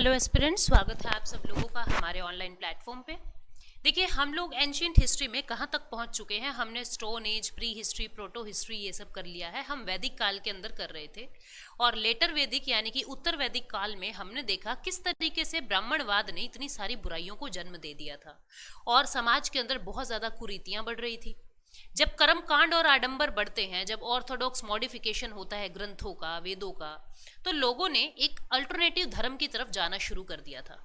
Hello aspirants, स्वागत है आप सब लोगों का हमारे ऑनलाइन प्लेटफॉर्म पे। देखिए, हम लोग एंशियंट हिस्ट्री में कहाँ तक पहुँच चुके हैं। हमने stone age, pre history, proto history ये सब कर लिया है। हम वैदिक काल के अंदर कर रहे थे और लेटर वैदिक यानी कि उत्तर वैदिक काल में हमने देखा किस तरीके से ब्राह्मणवाद ने इतनी सारी बुराइयों को जन्म दे दिया था और समाज के अंदर बहुत ज़्यादा कुरीतियाँ बढ़ रही थी। जब कर्म कांड और आडंबर बढ़ते हैं, जब ऑर्थोडॉक्स मॉडिफिकेशन होता है ग्रंथों का, वेदों का, तो लोगों ने एक अल्टरनेटिव धर्म की तरफ जाना शुरू कर दिया था।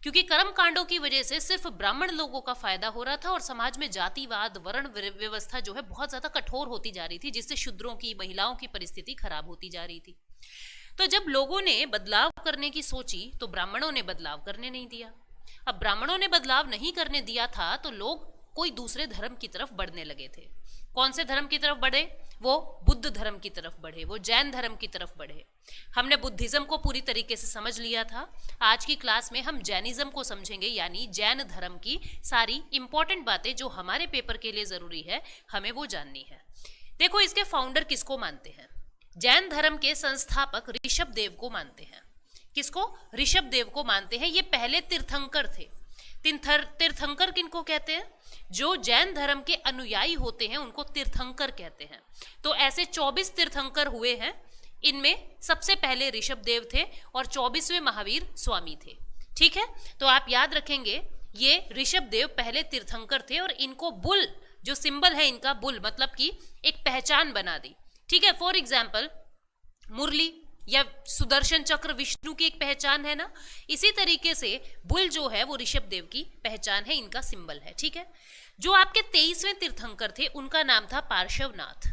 क्योंकि कर्म कांडों की वजह से सिर्फ ब्राह्मण लोगों का फायदा हो रहा था और समाज में जातिवाद, वर्ण व्यवस्था जो है बहुत ज्यादा कठोर होती जा रही थी, जिससे शूद्रों की, महिलाओं की परिस्थिति खराब होती जा रही थी। तो जब लोगों ने बदलाव करने की सोची तो ब्राह्मणों ने बदलाव करने नहीं दिया। अब ब्राह्मणों ने बदलाव नहीं करने दिया था तो लोग कोई दूसरे धर्म की तरफ बढ़ने लगे थे। कौन से धर्म की तरफ बढ़े? वो बुद्ध धर्म की तरफ बढ़े, वो जैन धर्म की तरफ बढ़े। हमने बुद्धिज्म को पूरी तरीके से समझ लिया था। आज की क्लास में हम जैनिज्म को समझेंगे, यानी जैन धर्म की सारी इंपॉर्टेंट बातें जो हमारे पेपर के लिए जरूरी है, हमें वो जाननी है। देखो, इसके फाउंडर किसको मानते हैं? जैन धर्म के संस्थापक ऋषभ देव को मानते हैं। किसको? ऋषभ देव को मानते हैं। ये पहले तीर्थंकर थे। तीर्थंकर किनको कहते हैं? जो जैन धर्म के अनुयायी होते हैं उनको तीर्थंकर कहते हैं। तो ऐसे 24 तीर्थंकर हुए हैं। इनमें सबसे पहले ऋषभ देव थे और 24वें महावीर स्वामी थे। ठीक है, तो आप याद रखेंगे ये ऋषभ देव पहले तीर्थंकर थे और इनको बुल, जो सिंबल है इनका बुल, मतलब कि एक पहचान बना दी। ठीक है, फॉर एग्जाम्पल मुरली या सुदर्शन चक्र विष्णु की एक पहचान है ना, इसी तरीके से बुल जो है वो ऋषभ देव की पहचान है, इनका सिंबल है। ठीक है, जो आपके 23वें तीर्थंकर थे उनका नाम था पार्श्वनाथ।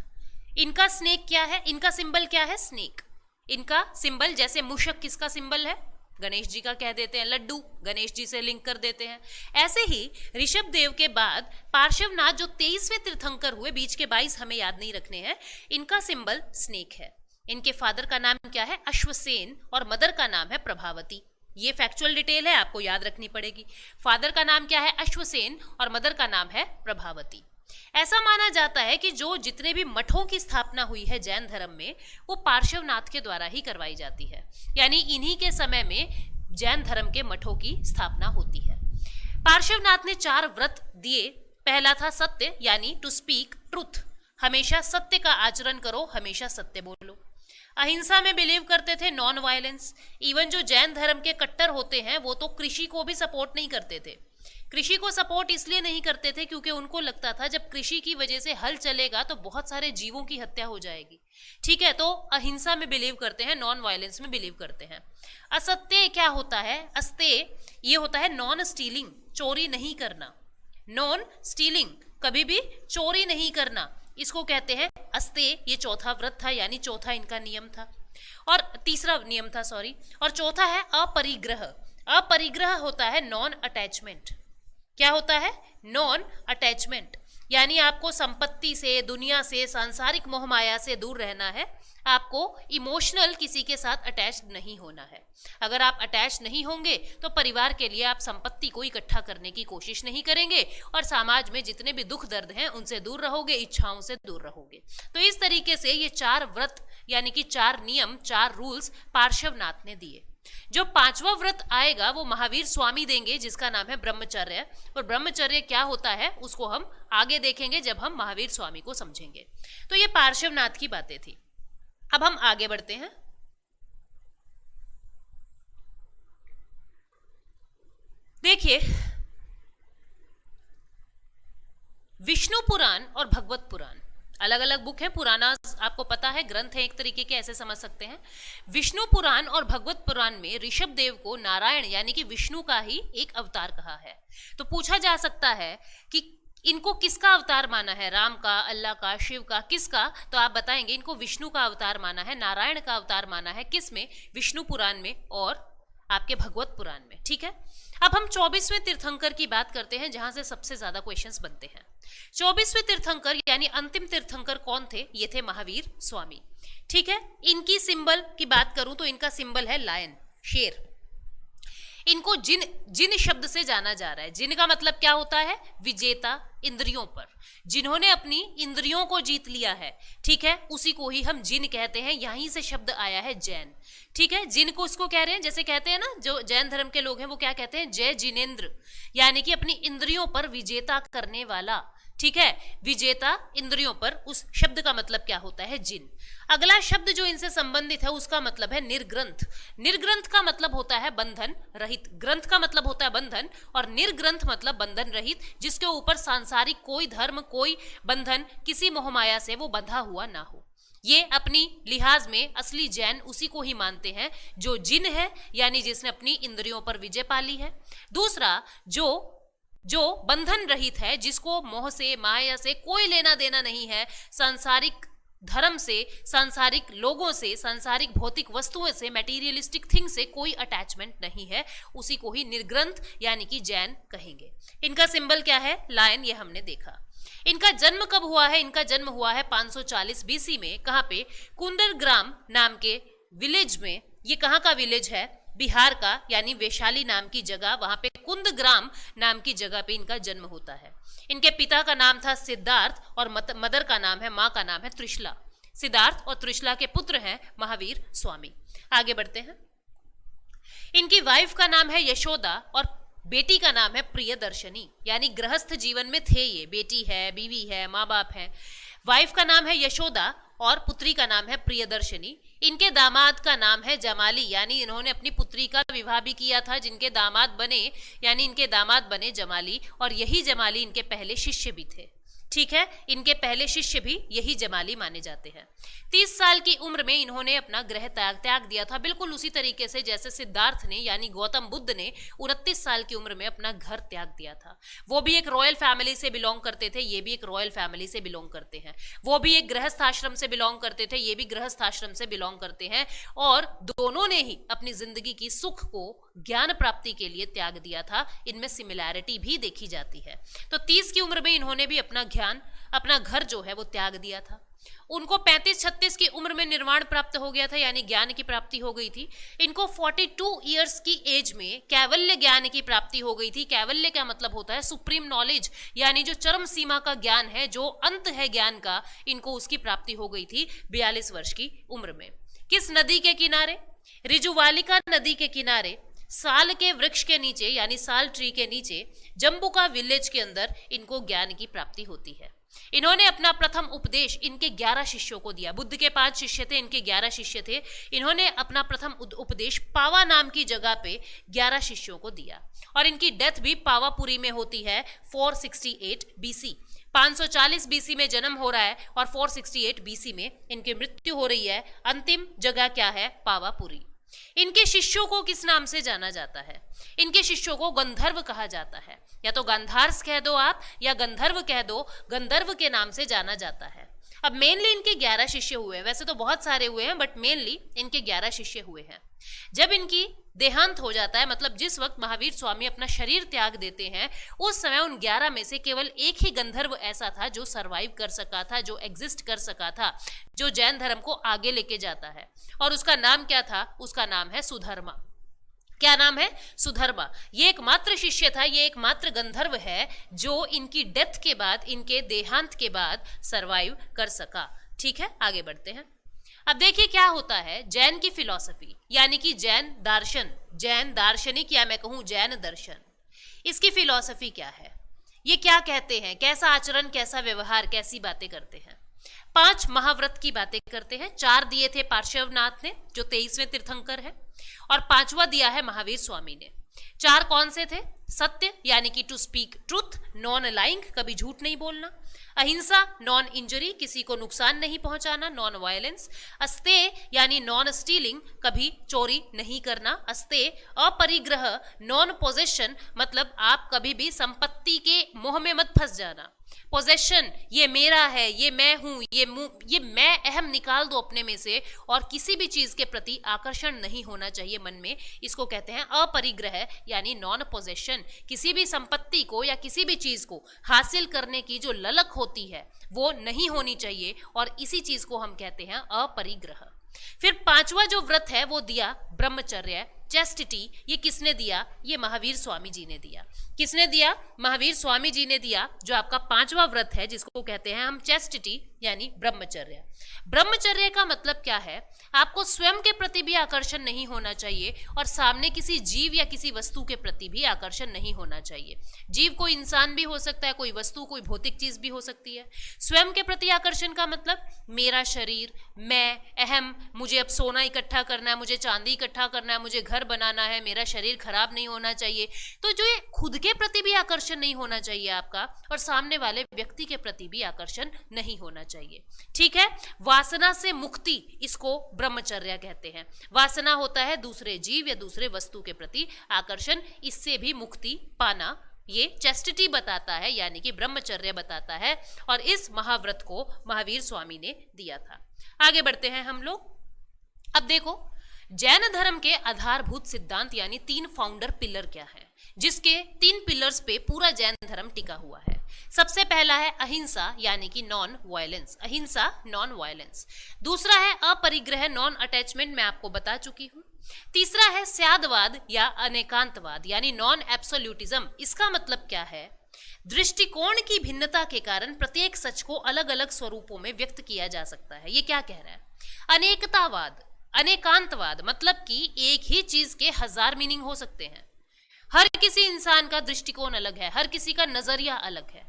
इनका स्नेक क्या है? इनका सिंबल क्या है? स्नेक। इनका सिंबल, जैसे मूषक किसका सिंबल है? गणेश जी का कह देते हैं, लड्डू गणेश जी से लिंक कर देते हैं। ऐसे ही ऋषभ देव के बाद पार्श्वनाथ जो 23वें तीर्थंकर हुए, बीच के 22 हमें याद नहीं रखने हैं, इनका सिंबल स्नेक है। इनके फादर का नाम क्या है? अश्वसेन, और मदर का नाम है प्रभावती। ये फैक्चुअल डिटेल है, आपको याद रखनी पड़ेगी। फादर का नाम क्या है? अश्वसेन, और मदर का नाम है प्रभावती। ऐसा माना जाता है कि जो जितने भी मठों की स्थापना हुई है जैन धर्म में, वो पार्श्वनाथ के द्वारा ही करवाई जाती है। यानी इन्हीं के समय में जैन धर्म के मठों की स्थापना होती है। पार्श्वनाथ ने 4 व्रत दिए। पहला था सत्य, यानी टू स्पीक ट्रुथ। हमेशा सत्य का आचरण करो, हमेशा सत्य बोलो। अहिंसा में बिलीव करते थे, नॉन वायलेंस। इवन जो जैन धर्म के कट्टर होते हैं वो तो कृषि को भी सपोर्ट नहीं करते थे। कृषि को सपोर्ट इसलिए नहीं करते थे क्योंकि उनको लगता था जब कृषि की वजह से हल चलेगा तो बहुत सारे जीवों की हत्या हो जाएगी। ठीक है, तो अहिंसा में बिलीव करते हैं, नॉन वायलेंस में बिलीव करते हैं। असत्य क्या होता है? अस्तेय ये होता है नॉन स्टीलिंग, चोरी नहीं करना। नॉन स्टीलिंग, कभी भी चोरी नहीं करना, इसको कहते हैं अस्तेय। ये चौथा व्रत था, यानी चौथा इनका नियम था, और तीसरा नियम था, सॉरी। और चौथा है अपरिग्रह। अपरिग्रह होता है नॉन अटैचमेंट। क्या होता है? नॉन अटैचमेंट, यानी आपको संपत्ति से, दुनिया से, सांसारिक मोहमाया से दूर रहना है। आपको इमोशनल किसी के साथ अटैच नहीं होना है। अगर आप अटैच नहीं होंगे तो परिवार के लिए आप संपत्ति को इकट्ठा करने की कोशिश नहीं करेंगे और समाज में जितने भी दुख दर्द हैं उनसे दूर रहोगे, इच्छाओं से दूर रहोगे। तो इस तरीके से ये 4 व्रत यानी कि 4 नियम, 4 रूल्स पार्श्वनाथ ने दिए। जो 5वां व्रत आएगा वो महावीर स्वामी देंगे, जिसका नाम है ब्रह्मचर्य। और ब्रह्मचर्य क्या होता है उसको हम आगे देखेंगे जब हम महावीर स्वामी को समझेंगे। तो ये पार्श्वनाथ की बातें थी। अब हम आगे बढ़ते हैं। देखिए, विष्णु पुराण और भगवत पुराण अलग अलग बुक है। पुराना आपको पता है, ग्रंथ है एक तरीके के, ऐसे समझ सकते हैं। विष्णु पुराण और भगवत पुराण में ऋषभ देव को नारायण यानी कि विष्णु का ही एक अवतार कहा है। तो पूछा जा सकता है कि इनको किसका अवतार माना है? राम का, अल्लाह का, शिव का, किसका? तो आप बताएंगे इनको विष्णु का अवतार माना है, नारायण का अवतार माना है। किस में? विष्णु पुराण में और आपके भगवत पुराण में। ठीक है, अब हम 24वें तीर्थंकर की बात करते हैं, जहां से सबसे ज्यादा क्वेश्चंस बनते हैं। 24वें तीर्थंकर यानी अंतिम तीर्थंकर कौन थे? ये थे महावीर स्वामी। ठीक है, इनकी सिंबल की बात करूं तो इनका सिंबल है लायन, शेर। इनको जिन जिन शब्द से जाना जा रहा है। जिन का मतलब क्या होता है? विजेता, इंद्रियों पर, जिन्होंने अपनी इंद्रियों को जीत लिया है, ठीक है, उसी को ही हम जिन कहते हैं। यहीं से शब्द आया है जैन, ठीक है। जिन को इसको कह रहे हैं, जैसे कहते हैं ना जो जैन धर्म के लोग हैं वो क्या कहते हैं? जय जिनेन्द्र, यानी कि अपनी इंद्रियों पर विजेता करने वाला, ठीक है, विजेता इंद्रियों पर। उस शब्द का मतलब क्या होता है? जिन। अगला शब्द जो इनसे संबंधित है उसका मतलब है निर्ग्रंथ। निर्ग्रंथ का मतलब होता है बंधन रहित। ग्रंथ का मतलब होता है बंधन और निर्ग्रंथ मतलब बंधन रहित, जिसके ऊपर सांसारिक कोई धर्म, कोई बंधन, किसी मोहमाया से वो बंधा हुआ ना हो। ये अपनी लिहाज में असली जैन उसी को ही मानते हैं जो जिन है, यानी जिसने अपनी इंद्रियों पर विजय पाली है। दूसरा जो बंधन रहित है, जिसको मोह से, माया से कोई लेना देना नहीं है, सांसारिक धर्म से, सांसारिक लोगों से, सांसारिक भौतिक वस्तुओं से, मटेरियलिस्टिक थिंग से कोई अटैचमेंट नहीं है, उसी को ही निर्ग्रंथ यानी कि जैन कहेंगे। इनका सिंबल क्या है? लायन, ये हमने देखा। इनका जन्म कब हुआ है? इनका जन्म हुआ है 540 बीसी में। कहाँ पे? कुंदरग्राम नाम के विलेज में। ये कहाँ का विलेज है? बिहार का, यानी वैशाली नाम की जगह, वहां पे कुंदग्राम नाम की जगह पे इनका जन्म होता है। इनके पिता का नाम था सिद्धार्थ और मदर का नाम है, माँ का नाम है त्रिशला। सिद्धार्थ और त्रिशला के पुत्र हैं महावीर स्वामी। आगे बढ़ते हैं। इनकी वाइफ का नाम है यशोदा और बेटी का नाम है प्रियदर्शनी, यानी गृहस्थ जीवन में थे ये, बेटी है, बीवी है, माँ बाप है। वाइफ का नाम है यशोदा और पुत्री का नाम है प्रियदर्शनी। इनके दामाद का नाम है जमाली, यानी इन्होंने अपनी पुत्री का विवाह भी किया था, जिनके दामाद बने, यानी इनके दामाद बने जमाली, और यही जमाली इनके पहले शिष्य भी थे, ठीक है। इनके पहले शिष्य भी यही जमाली माने जाते हैं। 30 साल की उम्र में इन्होंने अपना गृह त्याग दिया था, बिल्कुल उसी तरीके से जैसे सिद्धार्थ ने, यानी गौतम बुद्ध ने 29 साल की उम्र में अपना घर त्याग दिया था। वो भी एक रॉयल फैमिली से बिलोंग करते थे, ये भी एक रॉयल फैमिली से बिलोंग करते हैं। वो भी एक गृहस्थ आश्रम से बिलोंग करते थे, ये भी गृहस्थ आश्रम से बिलोंग करते हैं, और दोनों ने ही अपनी जिंदगी की सुख को ज्ञान प्राप्ति के लिए त्याग दिया था। इनमें सिमिलैरिटी भी देखी जाती है। तो 30 की उम्र में इन्होंने भी अपना ज्ञान, अपना घर जो है वो त्याग दिया था। उनको 35-36 की उम्र में निर्वाण प्राप्त हो गया था, यानी ज्ञान की प्राप्ति हो गई थी। इनको 42 ईयर्स की एज में कैवल्य ज्ञान की प्राप्ति हो गई थी। कैवल्य क्या मतलब होता है? सुप्रीम नॉलेज, यानी जो चरम सीमा का ज्ञान है, जो अंत है ज्ञान का, इनको उसकी प्राप्ति हो गई थी 42 वर्ष की उम्र में। किस नदी के किनारे? ऋजुवालिका नदी के किनारे, साल के वृक्ष के नीचे, यानी साल ट्री के नीचे, जम्बुका विलेज के अंदर इनको ज्ञान की प्राप्ति होती है। इन्होंने अपना प्रथम उपदेश इनके 11 शिष्यों को दिया। बुद्ध के 5 शिष्य थे, इनके 11 शिष्य थे। इन्होंने अपना प्रथम उपदेश पावा नाम की जगह पे 11 शिष्यों को दिया, और इनकी डेथ भी पावापुरी में होती है 468 बीसी। 540 बीसी में जन्म हो रहा है और 468 बीसी में इनकी मृत्यु हो रही है। अंतिम जगह क्या है? पावापुरी। इनके शिष्यों को किस नाम से जाना जाता है? इनके शिष्यों को गंधर्व कहा जाता है, या तो गांधार्स कह दो आप, या गंधर्व कह दो, गंधर्व के नाम से जाना जाता है। अब मेनली इनके 11 शिष्य हुए, वैसे तो बहुत सारे हुए हैं, बट मेनली इनके 11 शिष्य हुए हैं। जब इनकी देहांत हो जाता है, मतलब जिस वक्त महावीर स्वामी अपना शरीर त्याग देते हैं, उस समय उन 11 में से केवल एक ही गंधर्व ऐसा था जो सरवाइव कर सका था, जो एग्जिस्ट कर सका था, जो जैन धर्म को आगे लेके जाता है। और उसका नाम क्या था? उसका नाम है सुधर्मा। क्या नाम है? सुधर्मा। ये एकमात्र शिष्य था, ये एकमात्र गंधर्व है जो इनकी डेथ के बाद, इनके देहांत के बाद सरवाइव कर सका। ठीक है, आगे बढ़ते हैं। अब देखिए क्या होता है, जैन की फिलॉसफी, यानी कि जैन दर्शन, जैन दार्शनिक, या मैं कहूं जैन दर्शन, इसकी फिलॉसफी क्या है? ये क्या कहते हैं? कैसा आचरण, कैसा व्यवहार, कैसी बातें करते हैं? 5 महाव्रत की बातें करते हैं। 4 दिए थे पार्श्वनाथ ने, जो 23वें तीर्थंकर है, और 5वां दिया है महावीर स्वामी ने। 4 कौन से थे? सत्य, यानी कि to speak truth, non lying, कभी झूठ नहीं बोलना। अहिंसा, नॉन इंजरी, किसी को नुकसान नहीं पहुंचाना, नॉन वायलेंस। अस्तेय, यानी नॉन स्टीलिंग, कभी चोरी नहीं करना। अस्तेय। अपरिग्रह, नॉन पोजेशन, मतलब आप कभी भी संपत्ति के मोह में मत फंस जाना। पोजेशन, ये मेरा है, ये मैं हूं, ये मैं अहम निकाल दो अपने में से, और किसी भी चीज के प्रति आकर्षण नहीं होना चाहिए मन में, इसको कहते हैं अपरिग्रह, यानी नॉन पोजेशन। किसी भी संपत्ति को या किसी भी चीज को हासिल करने की जो ललक होती है वो नहीं होनी चाहिए, और इसी चीज को हम कहते हैं अपरिग्रह। फिर 5वां जो व्रत है वो दिया ब्रह्मचर्य, चेस्टिटी, ये किसने दिया? ये महावीर स्वामी जी ने दिया। किसने दिया? महावीर स्वामी जी ने दिया, जो आपका 5वां व्रत है जिसको कहते हैं हम चेस्टिटी यानी ब्रह्मचर्य। ब्रह्मचर्य का मतलब क्या है? आपको स्वयं के प्रति भी आकर्षण नहीं होना चाहिए और सामने किसी जीव या किसी वस्तु के प्रति भी आकर्षण नहीं होना चाहिए। जीव कोई इंसान भी हो सकता है, कोई वस्तु, कोई भौतिक चीज भी हो सकती है। स्वयं के प्रति आकर्षण का मतलब मेरा शरीर, मैं, अहम, मुझे अब सोना इकट्ठा करना है, मुझे चांदी इकट्ठा करना है, मुझे घर बनाना है, मेरा शरीर खराब नहीं होना चाहिए। तो जो ये खुद के प्रति भी आकर्षण नहीं होना चाहिए आपका, और सामने वाले व्यक्ति के प्रति भी आकर्षण नहीं होना चाहिए। ठीक है, वासना से मुक्ति, इसको ब्रह्मचर्य कहते हैं। वासना होता है दूसरे जीव या दूसरे वस्तु के प्रति आकर्षण, इससे भी मुक्ति पाना ये चेस्टिटी बताता है, यानी कि ब्रह्मचर्य बताता है। और इस महाव्रत को महावीर स्वामी ने दिया था। आगे बढ़ते हैं हम लोग। अब देखो, जैन धर्म के आधारभूत सिद्धांत यानी 3 फाउंडर पिलर क्या है, जिसके 3 पिलर्स पे पूरा जैन धर्म टिका हुआ है। सबसे पहला है अहिंसा यानी कि नॉन वायलेंस, अहिंसा नॉन वायलेंस। दूसरा है अपरिग्रह नॉन अटैचमेंट, मैं आपको बता चुकी हूं। तीसरा है स्यादवाद या अनेकांतवाद यानी नॉन एब्सोल्यूटिज्म। इसका मतलब क्या है? दृष्टिकोण की भिन्नता के कारण प्रत्येक सच को अलग अलग स्वरूपों में व्यक्त किया जा सकता है। ये क्या कह रहा है? अनेकतावाद, अनेकांतवाद मतलब कि एक ही चीज के 1000 मीनिंग हो सकते हैं। हर किसी इंसान का दृष्टिकोण अलग है, हर किसी का नजरिया अलग है,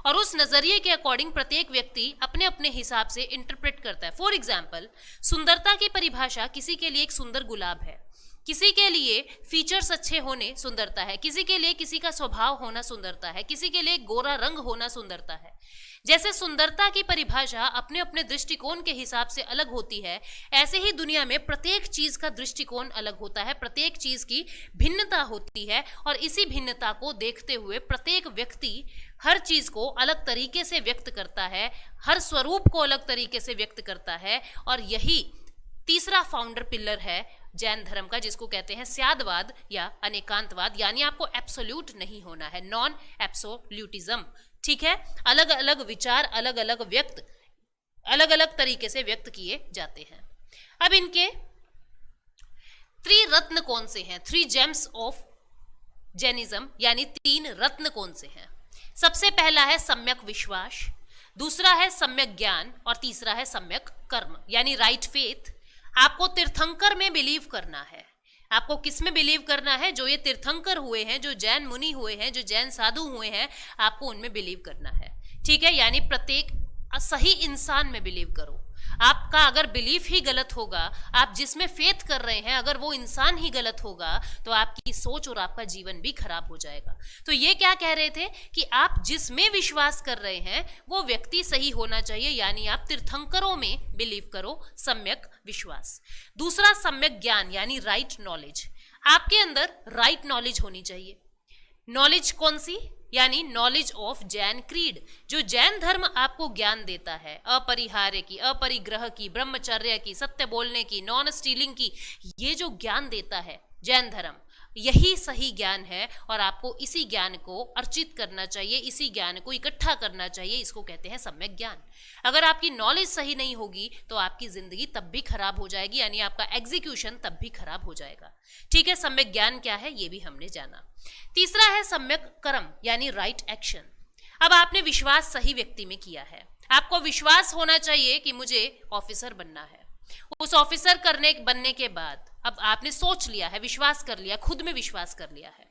और उस नजरिए के अकॉर्डिंग प्रत्येक व्यक्ति अपने अपने हिसाब से इंटरप्रेट करता है। फॉर एग्जाम्पल, सुंदरता की परिभाषा किसी के लिए एक सुंदर गुलाब है, किसी के लिए फीचर्स अच्छे होने सुंदरता है, किसी के लिए किसी का स्वभाव होना सुंदरता है, किसी के लिए गोरा रंग होना सुंदरता है। जैसे सुंदरता की परिभाषा अपने अपने दृष्टिकोण के हिसाब से अलग होती है, ऐसे ही दुनिया में प्रत्येक चीज का दृष्टिकोण अलग होता है, प्रत्येक चीज की भिन्नता होती है, और इसी भिन्नता को देखते हुए प्रत्येक व्यक्ति हर चीज को अलग तरीके से व्यक्त करता है, हर स्वरूप को अलग तरीके से व्यक्त करता है। और यही तीसरा फाउंडर पिलर है जैन धर्म का, जिसको कहते हैं स्यादवाद या अनेकांतवाद, यानी आपको एब्सोल्यूट नहीं होना है, नॉन एब्सोल्यूटिज्म। ठीक है, अलग अलग विचार, अलग अलग व्यक्त, अलग अलग तरीके से व्यक्त किए जाते हैं। अब इनके 3 रत्न कौन से हैं? 3 जेम्स ऑफ जैनिज्म यानी 3 रत्न कौन से हैं? सबसे पहला है सम्यक विश्वास, दूसरा है सम्यक ज्ञान, और तीसरा है सम्यक कर्म यानी राइट फेथ। आपको तीर्थंकर में बिलीव करना है। आपको किस में बिलीव करना है? जो ये तीर्थंकर हुए हैं, जो जैन मुनि हुए हैं, जो जैन साधु हुए हैं, आपको उनमें बिलीव करना है। ठीक है, यानी प्रत्येक सही इंसान में बिलीव करो। आपका अगर बिलीफ ही गलत होगा, आप जिसमें फेथ कर रहे हैं अगर वो इंसान ही गलत होगा, तो आपकी सोच और आपका जीवन भी खराब हो जाएगा। तो ये क्या कह रहे थे कि आप जिसमें विश्वास कर रहे हैं वो व्यक्ति सही होना चाहिए, यानी आप तीर्थंकरों में बिलीव करो, सम्यक विश्वास। दूसरा सम्यक ज्ञान यानी राइट नॉलेज। आपके अंदर राइट नॉलेज होनी चाहिए। नॉलेज कौन सी? यानी नॉलेज ऑफ जैन क्रीड। जो जैन धर्म आपको ज्ञान देता है अपरिहार्य की, अपरिग्रह की, ब्रह्मचर्य की, सत्य बोलने की, नॉन स्टीलिंग की, ये जो ज्ञान देता है जैन धर्म, यही सही ज्ञान है और आपको इसी ज्ञान को अर्चित करना चाहिए, इसी ज्ञान को इकट्ठा करना चाहिए। इसको कहते हैं सम्यक ज्ञान। अगर आपकी नॉलेज सही नहीं होगी तो आपकी जिंदगी तब भी खराब हो जाएगी, यानी आपका एग्जीक्यूशन तब भी खराब हो जाएगा। ठीक है, सम्यक ज्ञान क्या है ये भी हमने जाना। तीसरा है सम्यक कर्म यानी राइट एक्शन। अब आपने विश्वास सही व्यक्ति में किया है, आपको विश्वास होना चाहिए कि मुझे ऑफिसर बनना है। उस ऑफिसर बनने के बाद अब आपने सोच लिया है, विश्वास कर लिया, खुद में विश्वास कर लिया है।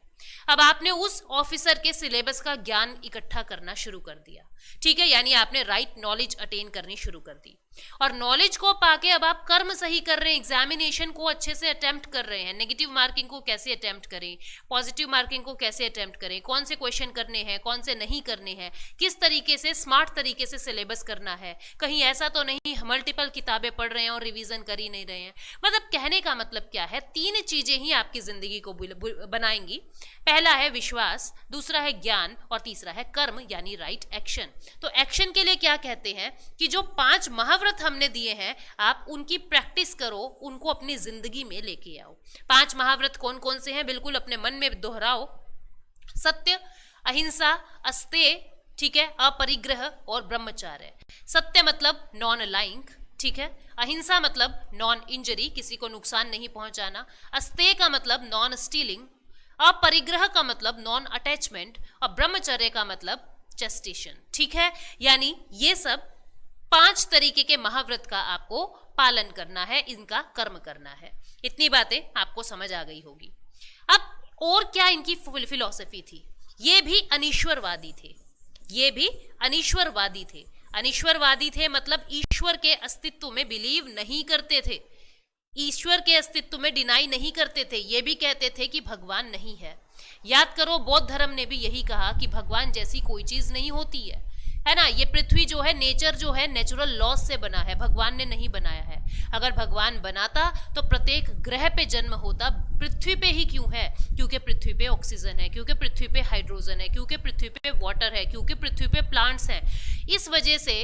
अब आपने उस ऑफिसर के सिलेबस का ज्ञान इकट्ठा करना शुरू कर दिया। ठीक है, यानी आपने राइट नॉलेज अटेन करनी शुरू कर दी, और नॉलेज को पाके अब आप कर्म सही कर रहे हैं, एग्जामिनेशन को अच्छे से अटेम्प्ट कर रहे हैं। नेगेटिव मार्किंग को कैसे अटेम्प्ट करें, पॉजिटिव मार्किंग को कैसे अटेम्प्ट करें, कौन से क्वेश्चन करने हैं, कौन से नहीं करने हैं, किस तरीके से स्मार्ट तरीके से सिलेबस करना है। कहीं ऐसा तो नहीं मल्टीपल किताबें पढ़ रहे हैं और रिवीजन कर ही नहीं रहे हैं। मतलब कहने का मतलब क्या है, 3 चीजें ही आपकी जिंदगी को बनाएंगी। पहला है विश्वास, दूसरा है ज्ञान, और तीसरा है कर्म यानी राइट एक्शन। तो एक्शन के लिए क्या कहते हैं कि जो 5 महाव्रत हमने दिए हैं, आप उनकी प्रैक्टिस करो, उनको अपनी जिंदगी में लेके आओ। 5 महाव्रत कौन कौन से हैं बिल्कुल अपने मन में दोहराओ। सत्य, अहिंसा, अस्तेय, ठीक है, अपरिग्रह और ब्रह्मचार्य। सत्य मतलब नॉन लाइंग, ठीक है। अहिंसा मतलब नॉन इंजरी, किसी को नुकसान नहीं पहुंचाना। अस्तेय का मतलब नॉन स्टीलिंग। अपरिग्रह का मतलब नॉन अटैचमेंट। और ब्रह्मचर्य का मतलब चेस्टेशन। ठीक है, यानी ये सब 5 तरीके के महाव्रत का आपको पालन करना है, इनका कर्म करना है। इतनी बातें आपको समझ आ गई होगी। अब और क्या इनकी फिलॉसफी थी? ये भी अनीश्वरवादी थे, ये भी अनीश्वरवादी थे। अनीश्वरवादी थे मतलब ईश्वर के अस्तित्व में बिलीव नहीं करते थे, ईश्वर के अस्तित्व में डिनाई नहीं करते थे। ये भी कहते थे कि भगवान नहीं है। याद करो, बौद्ध धर्म ने भी यही कहा कि भगवान जैसी कोई चीज नहीं होती है ना। ये पृथ्वी जो है, नेचर जो है, नेचुरल लॉज से बना है, भगवान ने नहीं बनाया है। अगर भगवान बनाता तो प्रत्येक ग्रह पे जन्म होता, पृथ्वी पे ही क्यों है? क्योंकि पृथ्वी पे ऑक्सीजन है, क्योंकि पृथ्वी पे हाइड्रोजन है, क्योंकि पृथ्वी पे वाटर है, क्योंकि पृथ्वी पे प्लांट्स हैं। इस वजह से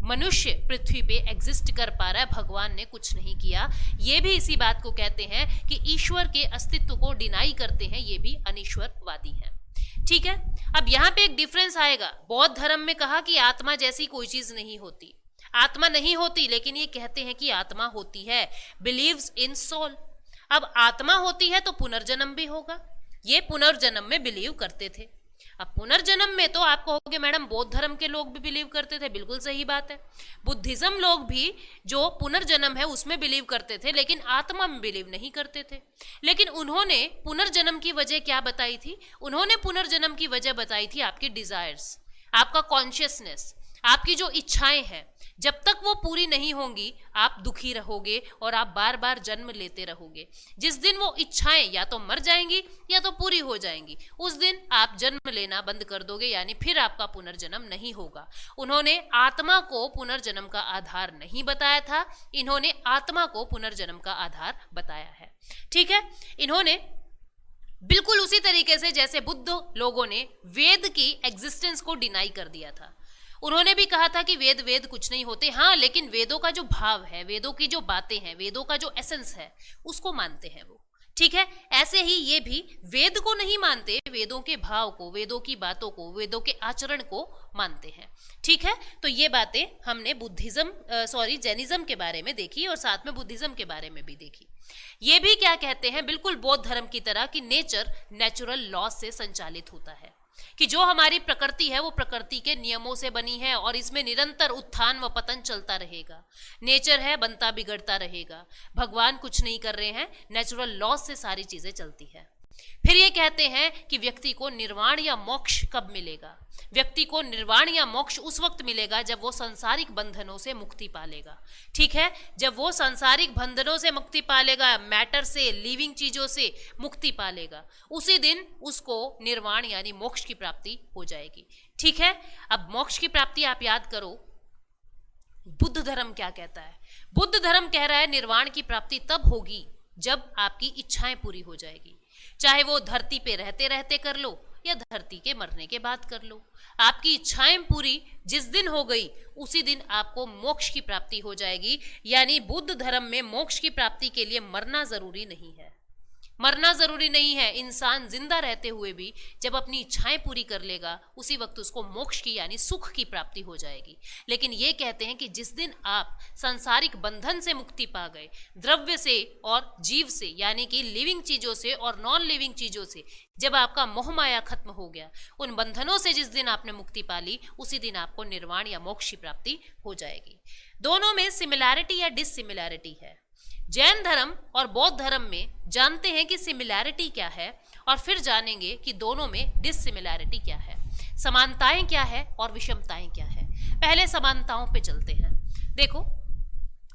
मनुष्य पृथ्वी पे एग्जिस्ट कर पा रहा है, भगवान ने कुछ नहीं किया। ये भी इसी बात को कहते हैं कि ईश्वर के अस्तित्व को डिनाई करते हैं, ये भी अनीश्वरवादी हैं। ठीक है, अब यहाँ पे एक डिफरेंस आएगा। बौद्ध धर्म में कहा कि आत्मा जैसी कोई चीज नहीं होती, आत्मा नहीं होती, लेकिन ये कहते हैं कि आत्मा होती है, बिलीव्स इन सोल। अब आत्मा होती है तो पुनर्जन्म भी होगा, ये पुनर्जन्म में बिलीव करते थे। अब पुनर्जन्म में तो आप कहोगे मैडम बौद्ध धर्म के लोग भी बिलीव करते थे, बिल्कुल सही बात है। बुद्धिज्म लोग भी जो पुनर्जन्म है उसमें बिलीव करते थे, लेकिन आत्मा में बिलीव नहीं करते थे। लेकिन उन्होंने पुनर्जन्म की वजह क्या बताई थी? उन्होंने पुनर्जन्म की वजह बताई थी आपकी डिजायर्स, आपका कॉन्शियसनेस, आपकी जो इच्छाएं हैं, जब तक वो पूरी नहीं होंगी आप दुखी रहोगे और आप बार बार जन्म लेते रहोगे। जिस दिन वो इच्छाएं या तो मर जाएंगी या तो पूरी हो जाएंगी, उस दिन आप जन्म लेना बंद कर दोगे, यानी फिर आपका पुनर्जन्म नहीं होगा। उन्होंने आत्मा को पुनर्जन्म का आधार नहीं बताया था, इन्होंने आत्मा को पुनर्जन्म का आधार बताया है। ठीक है, इन्होंने बिल्कुल उसी तरीके से जैसे बुद्ध लोगों ने वेद की एग्जिस्टेंस को डिनाई कर दिया था। उन्होंने भी कहा था कि वेद वेद कुछ नहीं होते, हाँ, लेकिन वेदों का जो भाव है, वेदों की जो बातें हैं, वेदों का जो एसेंस है, उसको मानते हैं वो। ठीक है, ऐसे ही ये भी वेद को नहीं मानते, वेदों के भाव को, वेदों की बातों को, वेदों के आचरण को मानते हैं। ठीक है, तो ये बातें हमने जैनिज्म के बारे में देखी और साथ में बुद्धिज्म के बारे में भी देखी। ये भी क्या कहते हैं, बिल्कुल बौद्ध धर्म की तरह कि नेचर नेचुरल लॉ से संचालित होता है, कि जो हमारी प्रकृति है वो प्रकृति के नियमों से बनी है और इसमें निरंतर उत्थान व पतन चलता रहेगा। नेचर है, बनता बिगड़ता रहेगा, भगवान कुछ नहीं कर रहे हैं, नेचुरल लॉ से सारी चीजें चलती है। फिर ये कहते हैं कि व्यक्ति को निर्वाण या मोक्ष कब मिलेगा? व्यक्ति को निर्वाण या मोक्ष उस वक्त मिलेगा जब वो सांसारिक बंधनों से मुक्ति पालेगा। ठीक है, जब वो सांसारिक बंधनों से मुक्ति पालेगा, मैटर से, लिविंग चीजों से मुक्ति पालेगा, उसी दिन उसको निर्वाण यानी मोक्ष की प्राप्ति हो जाएगी। ठीक है, अब मोक्ष की प्राप्ति आप याद करो, बुद्ध धर्म क्या कहता है? बुद्ध धर्म कह रहा है निर्वाण की प्राप्ति तब होगी जब आपकी इच्छाएं पूरी हो जाएगी, चाहे वो धरती पे रहते रहते कर लो या धरती के मरने के बाद कर लो। आपकी इच्छाएं पूरी जिस दिन हो गई उसी दिन आपको मोक्ष की प्राप्ति हो जाएगी। यानी बुद्ध धर्म में मोक्ष की प्राप्ति के लिए मरना जरूरी नहीं है, मरना जरूरी नहीं है। इंसान जिंदा रहते हुए भी जब अपनी इच्छाएं पूरी कर लेगा उसी वक्त उसको मोक्ष की यानी सुख की प्राप्ति हो जाएगी। लेकिन ये कहते हैं कि जिस दिन आप सांसारिक बंधन से मुक्ति पा गए, द्रव्य से और जीव से यानी कि लिविंग चीजों से और नॉन लिविंग चीजों से, जब आपका मोह माया खत्म हो गया, उन बंधनों से जिस दिन आपने मुक्ति पा ली उसी दिन आपको निर्वाण या मोक्ष की प्राप्ति हो जाएगी। दोनों में सिमिलैरिटी या डिससिमिलैरिटी है। जैन धर्म और बौद्ध धर्म में जानते हैं कि सिमिलैरिटी क्या है और फिर जानेंगे कि दोनों में डिससिमिलैरिटी क्या है, समानताएं क्या है और विषमताएं क्या है। पहले समानताओं पे चलते हैं। देखो,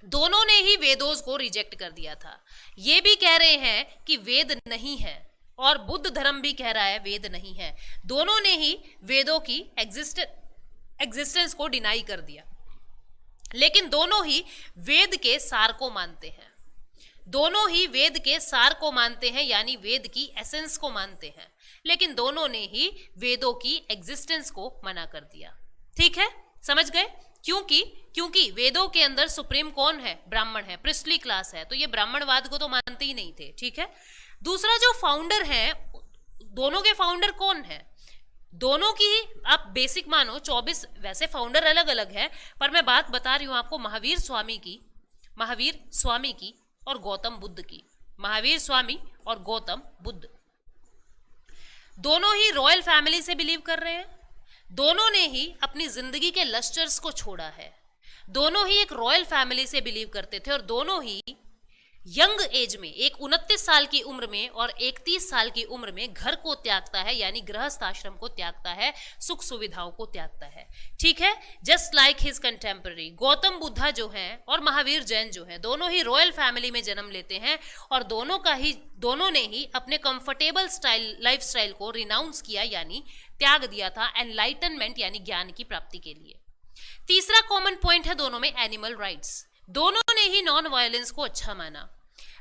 दोनों ने ही वेदों को रिजेक्ट कर दिया था। ये भी कह रहे हैं कि वेद नहीं है और बुद्ध धर्म भी कह रहा है वेद नहीं है। दोनों ने ही वेदों की एग्जिस्टेंस को डिनाई कर दिया, लेकिन दोनों ही वेद के सार को मानते हैं। दोनों ही वेद के सार को मानते हैं यानी वेद की एसेंस को मानते हैं, लेकिन दोनों ने ही वेदों की एग्जिस्टेंस को मना कर दिया। ठीक है, समझ गए? क्योंकि वेदों के अंदर सुप्रीम कौन है? ब्राह्मण है, प्रिस्टली क्लास है, तो ये ब्राह्मणवाद को तो मानते ही नहीं थे। ठीक है, दूसरा जो फाउंडर है, दोनों के फाउंडर कौन है? दोनों की आप बेसिक मानो 24, वैसे फाउंडर अलग अलग है, पर मैं बात बता रही हूं आपको महावीर स्वामी की और गौतम बुद्ध की। महावीर स्वामी और गौतम बुद्ध दोनों ही रॉयल फैमिली से बिलीव कर रहे हैं, दोनों ने ही अपनी जिंदगी के लस्टर्स को छोड़ा है, दोनों ही एक रॉयल फैमिली से बिलीव करते थे और दोनों ही यंग एज में, एक 29 साल की उम्र में और एक 30 साल की उम्र में घर को त्यागता है, यानी गृहस्थ आश्रम को त्यागता है, सुख सुविधाओं को त्यागता है। ठीक है, just like his contemporary Gautam Buddha जो हैं और महावीर जैन जो हैं, दोनों ही रॉयल फैमिली में जन्म लेते हैं और दोनों ने ही अपने कंफर्टेबल लाइफ स्टाइल को रिनाउंस किया, यानी त्याग दिया था एनलाइटनमेंट यानी ज्ञान की प्राप्ति के लिए। तीसरा कॉमन पॉइंट है दोनों में एनिमल राइट्स। दोनों ने ही नॉन वायलेंस को अच्छा माना,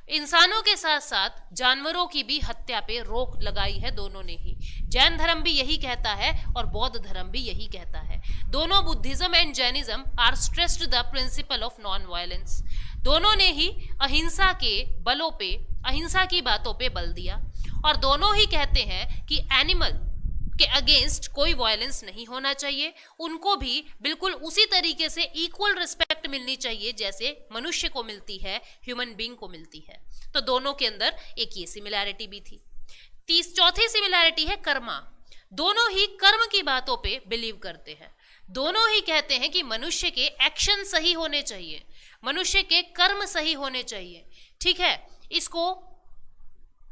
इंसानों के साथ साथ जानवरों की भी हत्या पे रोक लगाई है दोनों ने ही। जैन धर्म भी यही कहता है और बौद्ध धर्म भी यही कहता है। दोनों Buddhism and Jainism are stressed the principle of non violence. दोनों ने ही अहिंसा के बलों पे, अहिंसा की बातों पे बल दिया और दोनों ही कहते हैं कि एनिमल के अगेंस्ट कोई वायलेंस नहीं होना चाहिए, उनको भी बिल्कुल उसी तरीके से इक्वल रिस्पेक्ट मिलनी चाहिए जैसे मनुष्य को मिलती है, ह्यूमन बीइंग को मिलती है। तो दोनों के अंदर एक ये सिमिलैरिटी भी थी। चौथी सिमिलैरिटी है कर्मा। दोनों ही कर्म की बातों पे बिलीव करते हैं, दोनों ही कहते हैं कि मनुष्य के एक्शन सही होने चाहिए, मनुष्य के कर्म सही होने चाहिए। ठीक है, इसको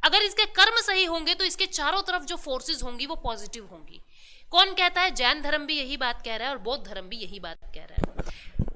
अगर इसके कर्म सही होंगे तो इसके चारों तरफ जो फोर्सेस होंगी वो पॉजिटिव होंगी। कौन कहता है? जैन धर्म भी यही बात कह रहा है और बौद्ध धर्म भी यही बात कह रहा है।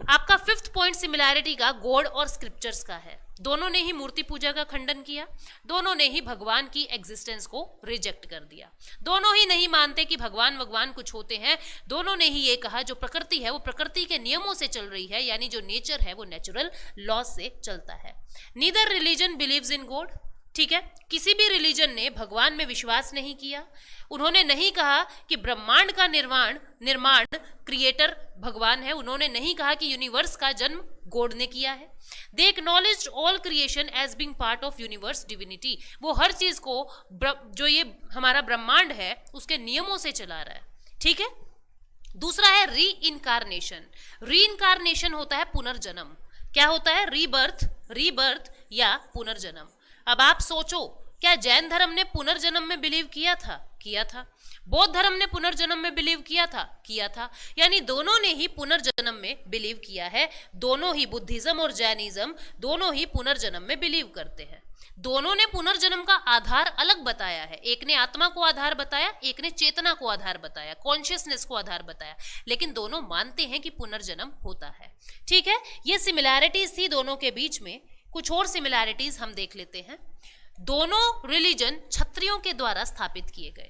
आपका फिफ्थ पॉइंट सिमिलैरिटी का गॉड और स्क्रिप्चर्स का है। दोनों ने ही मूर्ति पूजा का खंडन किया, दोनों ने ही भगवान की एग्जिस्टेंस को रिजेक्ट कर दिया, दोनों ही नहीं मानते कि भगवान कुछ होते हैं। दोनों ने ही ये कहा जो प्रकृति है वो प्रकृति के नियमों से चल रही है, यानी जो नेचर है वो नेचुरल लॉ से चलता है। Neither religion believes in God. ठीक है, किसी भी रिलीजन ने भगवान में विश्वास नहीं किया। उन्होंने नहीं कहा कि ब्रह्मांड का निर्माण क्रिएटर भगवान है, उन्होंने नहीं कहा कि यूनिवर्स का जन्म गॉड ने किया है। They acknowledged all creation as being part of universe divinity. वो हर चीज को जो ये हमारा ब्रह्मांड है उसके नियमों से चला रहा है। ठीक है, दूसरा है री इनकारनेशन। री इनकारनेशन होता है पुनर्जन्म। क्या होता है? रीबर्थ या पुनर्जन्म। अब आप सोचो, क्या जैन धर्म ने पुनर्जन्म में बिलीव किया था? किया था। बौद्ध धर्म ने पुनर्जन्म में बिलीव किया था? किया था। यानी दोनों ने ही पुनर्जन्म में बिलीव किया है। दोनों ही बुद्धिज्म और जैनिज्म दोनों ही पुनर्जन्म में बिलीव करते हैं। दोनों ने पुनर्जन्म का आधार अलग बताया है। एक ने आत्मा को आधार बताया, एक ने चेतना को आधार बताया, कॉन्शियसनेस को आधार बताया, लेकिन दोनों मानते हैं कि पुनर्जन्म होता है। ठीक है, ये सिमिलैरिटीज थी दोनों के बीच में। कुछ और सिमिलैरिटीज हम देख लेते हैं। दोनों रिलीजन क्षत्रियों के द्वारा स्थापित किए गए।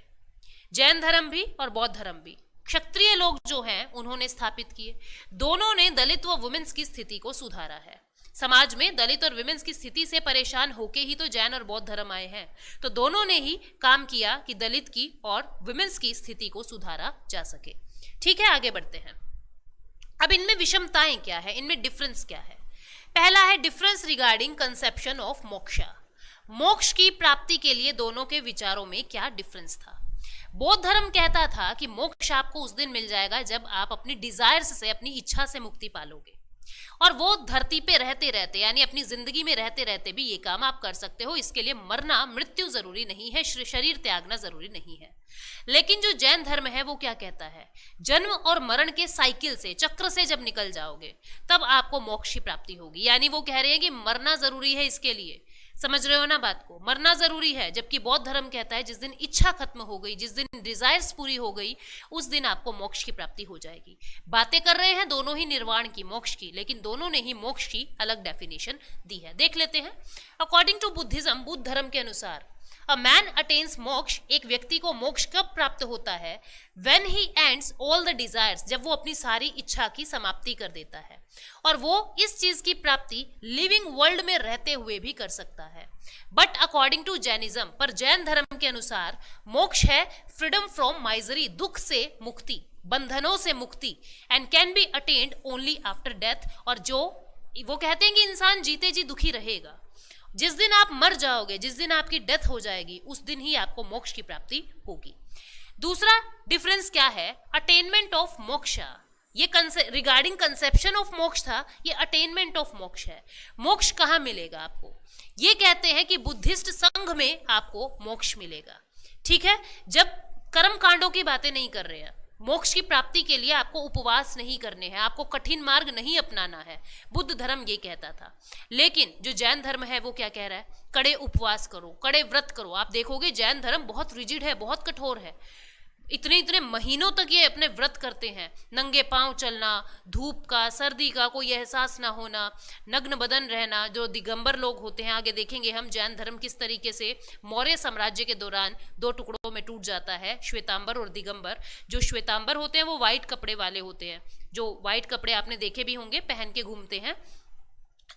जैन धर्म भी और बौद्ध धर्म भी क्षत्रिय लोग जो हैं उन्होंने स्थापित किए। दोनों ने दलित व वुमेन्स की स्थिति को सुधारा है। समाज में दलित और वुमेन्स की स्थिति से परेशान होके ही तो जैन और बौद्ध धर्म आए हैं। तो दोनों ने ही काम किया कि दलित की और वुमेन्स की स्थिति को सुधारा जा सके। ठीक है, आगे बढ़ते हैं। अब इनमें विषमताएं क्या है, इनमें डिफरेंस क्या है? पहला है difference regarding conception of moksha. मोक्ष की प्राप्ति के लिए दोनों के विचारों में क्या डिफरेंस था? बौद्ध धर्म कहता था कि मोक्ष आपको उस दिन मिल जाएगा जब आप अपनी डिजायर्स से, अपनी इच्छा से मुक्ति पालोगे, और वो धरती पे रहते रहते यानी अपनी जिंदगी में रहते रहते भी ये काम आप कर सकते हो। इसके लिए मरना, मृत्यु जरूरी नहीं है, शरीर त्यागना जरूरी नहीं है। लेकिन जो जैन धर्म है वो क्या कहता है? जन्म और मरण के साइकिल से, चक्र से जब निकल जाओगे तब आपको मोक्ष की प्राप्ति होगी। यानी वो कह रहे हैं कि मरना जरूरी है इसके लिए। समझ रहे हो ना बात को? मरना जरूरी है। जबकि बौद्ध धर्म कहता है जिस दिन इच्छा खत्म हो गई, जिस दिन डिजायर्स पूरी हो गई, उस दिन आपको मोक्ष की प्राप्ति हो जाएगी। बातें कर रहे हैं दोनों ही निर्वाण की, मोक्ष की, लेकिन दोनों ने ही मोक्ष की अलग डेफिनेशन दी है। देख लेते हैं। अकॉर्डिंग टू बुद्धिज्म, बुद्ध धर्म के अनुसार अ मैन अटेन्स मोक्ष, एक व्यक्ति को मोक्ष कब प्राप्त होता है? When he ends all the desires, जब वो अपनी सारी इच्छा की समाप्ति कर देता है। और वो इस चीज की प्राप्ति लिविंग वर्ल्ड में रहते हुए भी कर सकता है। बट अकॉर्डिंग टू जैनिज्म, पर जैन धर्म के अनुसार मोक्ष है फ्रीडम फ्रॉम माइजरी, दुख से मुक्ति, बंधनों से मुक्ति, and can be attend only after death. और जो वो कहते हैं कि इंसान जीते जी दुखी रहेगा। जिस दिन आप मर जाओगे, जिस दिन आपकी डेथ हो जाएगी, उस दिन ही आपको मोक्ष की प्राप्ति होगी। दूसरा डिफरेंस क्या है, अटेनमेंट ऑफ मोक्षा। ये रिगार्डिंग कंसेप्शन ऑफ मोक्ष था, ये अटेनमेंट ऑफ मोक्ष है। मोक्ष कहाँ मिलेगा आपको, ये कहते हैं कि बुद्धिस्ट संघ में आपको मोक्ष मिलेगा। ठीक है, जब कर्म कांडों की बातें नहीं कर रहे हैं, मोक्ष की प्राप्ति के लिए आपको उपवास नहीं करने हैं, आपको कठिन मार्ग नहीं अपनाना है, बुद्ध धर्म ये कहता था। लेकिन जो जैन धर्म है वो क्या कह रहा है, कड़े उपवास करो, कड़े व्रत करो। आप देखोगे जैन धर्म बहुत रिजिड है, बहुत कठोर है, इतने इतने महीनों तक ये अपने व्रत करते हैं, नंगे पांव चलना, धूप का सर्दी का कोई एहसास ना होना, नग्न बदन रहना। जो दिगंबर लोग होते हैं, आगे देखेंगे हम जैन धर्म किस तरीके से मौर्य साम्राज्य के दौरान दो टुकड़ों में टूट जाता है, श्वेतांबर और दिगंबर। जो श्वेतांबर होते हैं वो वाइट कपड़े वाले होते हैं, जो वाइट कपड़े आपने देखे भी होंगे पहन के घूमते हैं,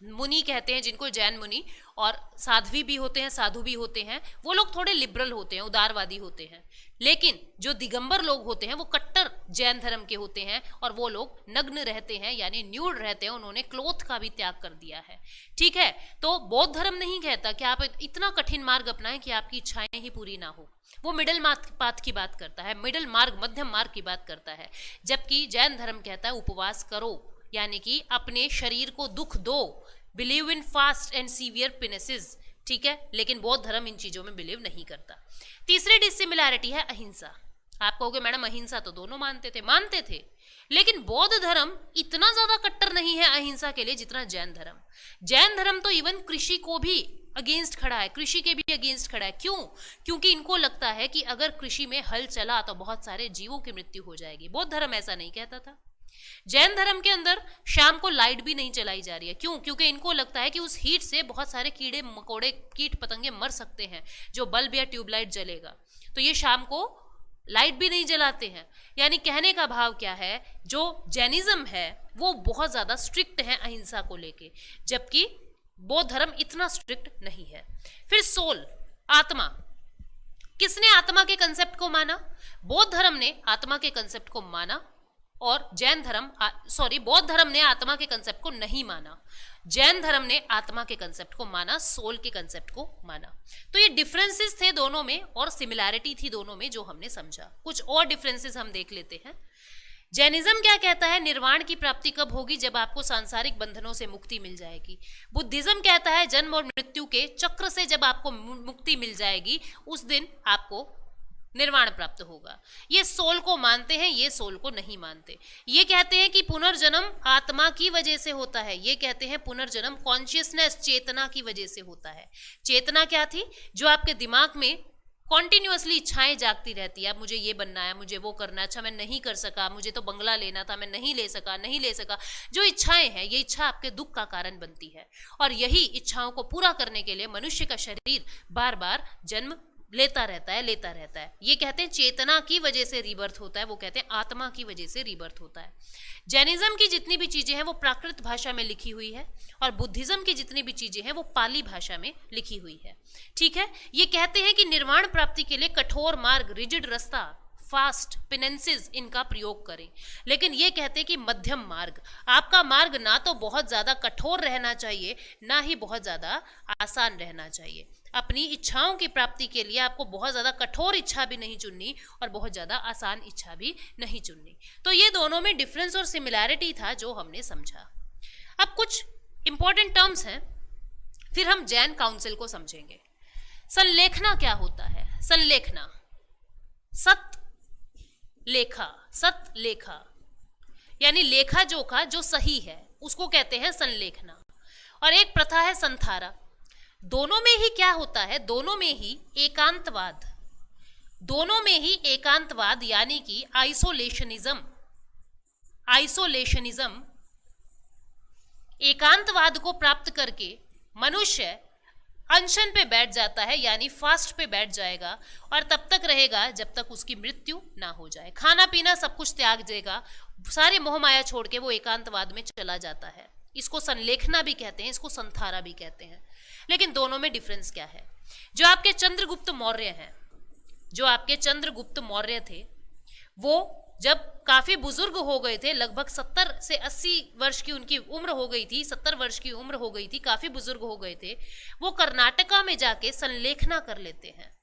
मुनि कहते हैं जिनको, जैन मुनि। और साध्वी भी होते हैं, साधु भी होते हैं, वो लोग थोड़े लिबरल होते हैं, उदारवादी होते हैं। लेकिन जो दिगंबर लोग होते हैं वो कट्टर जैन धर्म के होते हैं और वो लोग नग्न रहते हैं, यानी न्यूड रहते हैं, उन्होंने क्लोथ का भी त्याग कर दिया है। ठीक है, तो बौद्ध धर्म नहीं कहता कि आप इतना कठिन मार्ग अपनाएं कि आपकी इच्छाएं ही पूरी ना हो, वो मिडल पाथ की बात करता है, मिडल मार्ग, मध्यम मार्ग की बात करता है। जबकि जैन धर्म कहता है उपवास करो, यानी कि अपने शरीर को दुख दो, believe in fast and severe penances. ठीक है, लेकिन बौद्ध धर्म इन चीजों में बिलीव नहीं करता। तीसरी डिसिमिलैरिटी है अहिंसा। आप कहोगे मैडम अहिंसा तो दोनों मानते थे, लेकिन बौद्ध धर्म इतना ज्यादा कट्टर नहीं है अहिंसा के लिए जितना जैन धर्म। जैन धर्म तो इवन कृषि को भी अगेंस्ट खड़ा है, कृषि के भी अगेंस्ट खड़ा है। क्यों? क्योंकि इनको लगता है कि अगर कृषि में हल चला तो बहुत सारे जीवों की मृत्यु हो जाएगी। बौद्ध धर्म ऐसा नहीं कहता था। जैन धर्म के अंदर शाम को लाइट भी नहीं चलाई जा रही है। क्यों? क्योंकि इनको लगता है कि उस हीट से बहुत सारे कीड़े मकोड़े, कीट पतंगे मर सकते हैं जो बल्ब या ट्यूबलाइट जलेगा, तो ये शाम को लाइट भी नहीं जलाते हैं। यानी कहने का भाव क्या है, जो जैनिज्म है वो बहुत ज्यादा स्ट्रिक्ट है अहिंसा को लेके, जबकि बौद्ध धर्म इतना स्ट्रिक्ट नहीं है। फिर सोल, आत्मा, किसने आत्मा के कंसेप्ट को माना? बौद्ध धर्म ने आत्मा के कंसेप्ट को माना और बौद्ध धर्म ने आत्मा के कंसेप्ट को नहीं माना। जैन धर्म ने आत्मा के कंसेप्ट को माना, सोल के कंसेप्ट को माना। तो ये डिफरेंसेस थे दोनों में और सिमिलैरिटी थी दोनों में जो हमने समझा। कुछ और डिफरेंसेस हम देख लेते हैं। जैनिज्म क्या कहता है, निर्वाण की प्राप्ति कब होगी? जब आपको सांसारिक बंधनों से मुक्ति मिल जाएगी। बुद्धिज्म कहता है जन्म और मृत्यु के चक्र से जब आपको मुक्ति मिल जाएगी उस दिन आपको निर्वाण प्राप्त होगा। ये सोल को मानते हैं, ये सोल को नहीं मानते। ये कहते हैं कि पुनर्जन्म आत्मा की वजह से होता है, ये कहते हैं पुनर्जन्म कॉन्शियसनेस, चेतना की वजह से होता है। चेतना क्या थी? जो आपके दिमाग में कॉन्टिन्यूअसली इच्छाएं जागती रहती है, अब मुझे ये बनना है, मुझे वो करना है, अच्छा मैं नहीं कर सका, मुझे तो बंगला लेना था, मैं नहीं ले सका। जो इच्छाएं हैं, ये इच्छा आपके दुख का कारण बनती है और यही इच्छाओं को पूरा करने के लिए मनुष्य का शरीर बार बार जन्म लेता रहता है। ये कहते हैं चेतना की वजह से रीबर्थ होता है, वो कहते हैं आत्मा की वजह से रीबर्थ होता है। जैनिज्म की जितनी भी चीजें हैं वो प्राकृत भाषा में लिखी हुई है और बुद्धिज्म की जितनी भी चीजें हैं वो पाली भाषा में लिखी हुई है। ठीक है, ये कहते हैं कि निर्वाण प्राप्ति के लिए कठोर मार्ग, रिजिड रास्ता, फास्ट पेनेंसेस, इनका प्रयोग करें। लेकिन ये कहते हैं कि मध्यम मार्ग, आपका मार्ग ना तो बहुत ज्यादा कठोर रहना चाहिए ना ही बहुत ज्यादा आसान रहना चाहिए। अपनी इच्छाओं की प्राप्ति के लिए आपको बहुत ज्यादा कठोर इच्छा भी नहीं चुननी और बहुत ज्यादा आसान इच्छा भी नहीं चुननी। तो ये दोनों में डिफरेंस और सिमिलैरिटी था जो हमने समझा। अब कुछ इंपॉर्टेंट टर्म्स हैं, फिर हम जैन काउंसिल को समझेंगे। संलेखना क्या होता है? संलेखना, सत लेखा यानी लेखा जोखा जो सही है उसको कहते हैं संलेखना। और एक प्रथा है संथारा। दोनों में ही क्या होता है? दोनों में ही एकांतवाद यानी कि आइसोलेशनिज्म, एकांतवाद को प्राप्त करके मनुष्य अनशन पे बैठ जाता है, यानी फास्ट पे बैठ जाएगा और तब तक रहेगा जब तक उसकी मृत्यु ना हो जाए। खाना पीना सब कुछ त्याग देगा, सारे मोह माया छोड़ के वो एकांतवाद में चला जाता है। इसको संलेखना भी कहते हैं, इसको संथारा भी कहते हैं। लेकिन दोनों में डिफरेंस क्या है? जो आपके चंद्रगुप्त मौर्य थे, वो जब काफी बुजुर्ग हो गए थे, लगभग 70 से 80 वर्ष की उनकी उम्र हो गई थी, 70 वर्ष की उम्र हो गई थी, काफी बुजुर्ग हो गए थे, वो कर्नाटका में जाके संलेखना कर लेते हैं।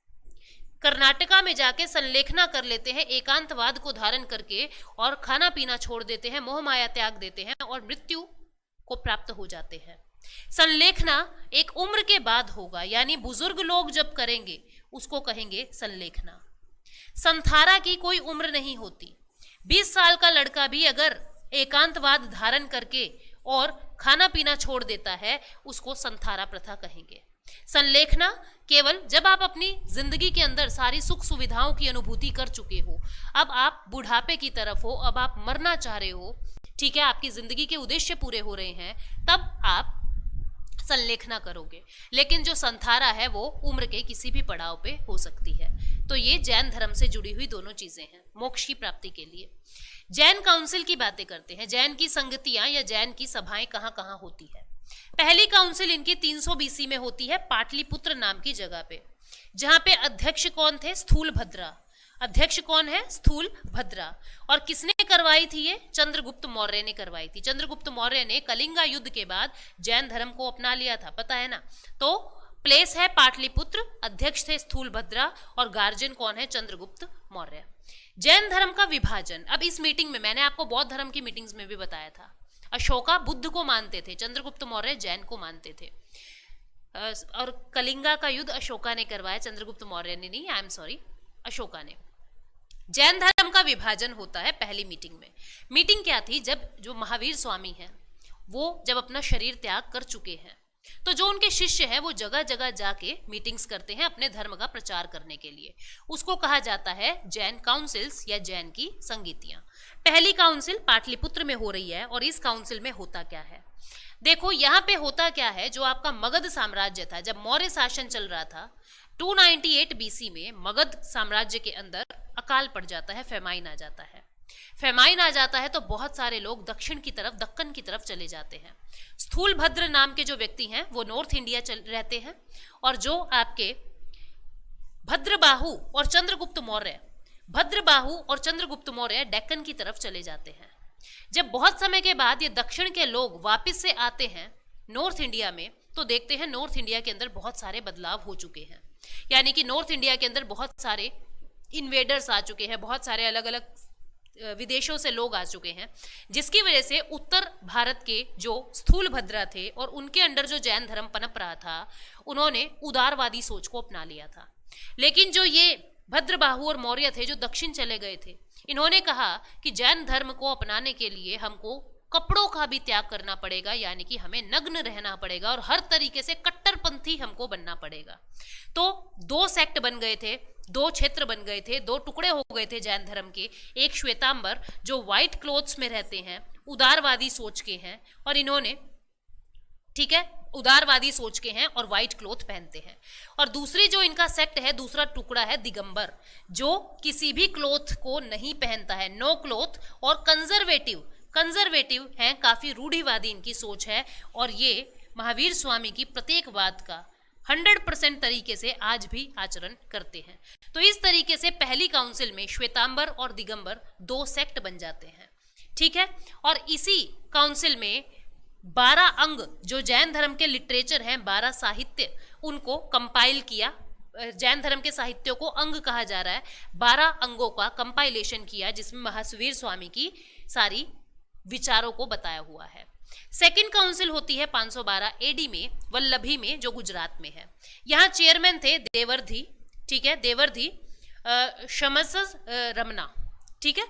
कर्नाटका में जाके संलेखना कर लेते हैं, एकांतवाद को धारण करके, और खाना पीना छोड़ देते हैं, मोह माया त्याग देते हैं और मृत्यु को प्राप्त हो जाते हैं। संलेखना एक उम्र के बाद होगा, यानी बुजुर्ग लोग जब करेंगे उसको कहेंगे संलेखना। संथारा की कोई उम्र नहीं होती। 20 साल का लड़का भी अगर एकांतवाद धारण करके और खाना पीना छोड़ देता है उसको संथारा प्रथा कहेंगे। संलेखना केवल जब आप अपनी जिंदगी के अंदर सारी सुख सुविधाओं की अनुभूति कर चुके हो, अब आप बुढ़ापे की तरफ हो, अब आप मरना चाह रहे हो, ठीक है, आपकी जिंदगी के उद्देश्य पूरे हो रहे हैं, तब आप संलेखना करोगे। लेकिन जो संथारा है वो उम्र के किसी भी पड़ाव पे हो सकती है। तो ये जैन धर्म से जुड़ी हुई दोनों चीजें हैं मोक्ष की प्राप्ति के लिए। जैन काउंसिल की बातें करते हैं। जैन की संगतियां या जैन की सभाएं कहाँ कहाँ होती है। पहली काउंसिल इनकी 300 BC में होती है पाटलिपुत्र नाम की जगह पे, जहां पे अध्यक्ष कौन थे? स्थूल भद्रा। अध्यक्ष कौन है? स्थूल भद्रा। और किसने करवाई थी ये? चंद्रगुप्त मौर्य ने करवाई थी। चंद्रगुप्त मौर्य ने कलिंगा युद्ध के बाद जैन धर्म को अपना लिया था, पता है ना। तो प्लेस है पाटलिपुत्र, अध्यक्ष थे स्थूल भद्रा और गार्जियन कौन है? चंद्रगुप्त मौर्य। जैन धर्म का विभाजन, अब इस मीटिंग में मैंने आपको बौद्ध धर्म की मीटिंग्स में भी बताया था। अशोका बुद्ध को मानते थे, चंद्रगुप्त मौर्य जैन को मानते थे। और कलिंगा का युद्ध अशोका ने करवाया, चंद्रगुप्त मौर्य ने नहीं, आई एम सॉरी, अशोका ने। जैन धर्म का विभाजन होता है पहली मीटिंग में। मीटिंग क्या थी? जब जो महावीर स्वामी हैं वो जब अपना शरीर त्याग कर चुके हैं, तो जो उनके शिष्य हैं वो जगह जगह जाके मीटिंग्स करते हैं अपने धर्म का प्रचार करने के लिए। उसको कहा जाता है जैन काउंसिल्स या जैन की संगीतियां। पहली काउंसिल पाटलिपुत्र में हो रही है और इस काउंसिल में होता क्या है? देखो यहाँ पे होता क्या है, जो आपका मगध साम्राज्य था, जब मौर्य शासन चल रहा था 298 BC में मगध साम्राज्य के अंदर अकाल पड़ जाता है, फेमाइन आ जाता है। फेमाइन आ जाता है तो बहुत सारे लोग दक्षिण की तरफ, दक्कन की तरफ चले जाते हैं। स्थूल भद्र नाम के जो व्यक्ति हैं वो नॉर्थ इंडिया रहते हैं, और जो आपके भद्रबाहु और चंद्रगुप्त मौर्य, भद्रबाहु और चंद्रगुप्त मौर्य डेक्कन की तरफ चले जाते हैं। जब बहुत समय के बाद ये दक्षिण के लोग वापस से आते हैं नॉर्थ इंडिया में, तो देखते हैं नॉर्थ इंडिया के अंदर बहुत सारे बदलाव हो चुके हैं। यानी कि नॉर्थ इंडिया के अंदर बहुत सारे इन्वेडर्स आ चुके हैं, बहुत सारे अलग अलग विदेशों से लोग आ चुके हैं, जिसकी वजह से उत्तर भारत के जो स्थूल भद्रा थे और उनके अंडर जो जैन धर्म पनप रहा था, उन्होंने उदारवादी सोच को अपना लिया था। लेकिन जो ये भद्रबाहु और मौर्य थे जो दक्षिण चले गए थे, इन्होंने कहा कि जैन धर्म को अपनाने के लिए हमको कपड़ों का भी त्याग करना पड़ेगा, यानी कि हमें नग्न रहना पड़ेगा और हर तरीके से कट्टरपंथी हमको बनना पड़ेगा। तो 2 सेक्ट बन गए थे, 2 क्षेत्र बन गए थे, 2 टुकड़े हो गए थे जैन धर्म के। एक श्वेतांबर जो व्हाइट क्लोथ्स में रहते हैं, उदारवादी सोच के हैं, और इन्होंने, ठीक है, उदारवादी सोच के हैं और व्हाइट क्लोथ पहनते हैं। और दूसरी जो इनका सेक्ट है, दूसरा टुकड़ा है दिगंबर, जो किसी भी क्लोथ को नहीं पहनता है, नो क्लोथ, और कंजर्वेटिव हैं, काफी रूढ़िवादी इनकी सोच है। और ये महावीर स्वामी की प्रत्येक बात का 100% तरीके से आज भी आचरण करते हैं। तो इस तरीके से पहली काउंसिल में श्वेतांबर और दिगंबर 2 सेक्ट बन जाते हैं, ठीक है। और इसी काउंसिल में 12 अंग जो जैन धर्म के लिटरेचर हैं, 12 साहित्य, उनको कंपाइल किया। जैन धर्म के साहित्यों को अंग कहा जा रहा है। 12 अंगों का कंपाइलेशन किया, जिसमें महावीर स्वामी की सारी विचारों को बताया हुआ है। सेकंड काउंसिल होती है 512 AD में वल्लभी में, जो गुजरात में है। यहाँ चेयरमैन थे देवर्धि, ठीक है, देवर्धि शमस रमना, ठीक है।